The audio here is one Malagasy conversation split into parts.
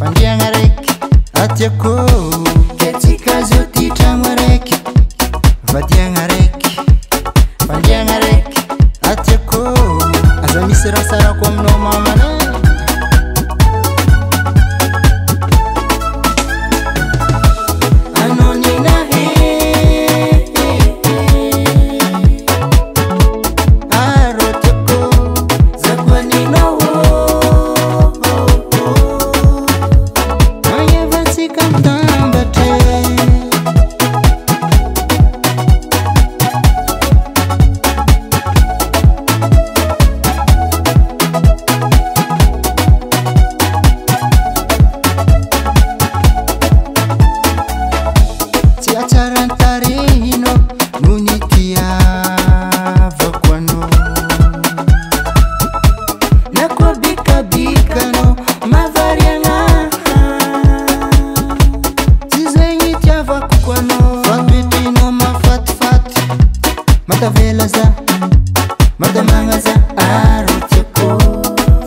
Fandiagna raiky atiako ketsika zao ty tragno raiky vadiagna raiky fandiagna raiky atiako aza misy raha sarako aminao mamana Acarantarino munitiavako anao na koa bikabikano mavariagna tsy zegny itiavako ko anao fatoetinao mafatifaty matavela za matamagna za aro tiako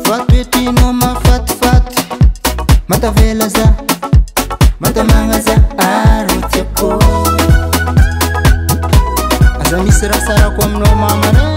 fatoetinao mafatifaty matavela za matamagna za aro tiako aza misy raha sarako aminao mamana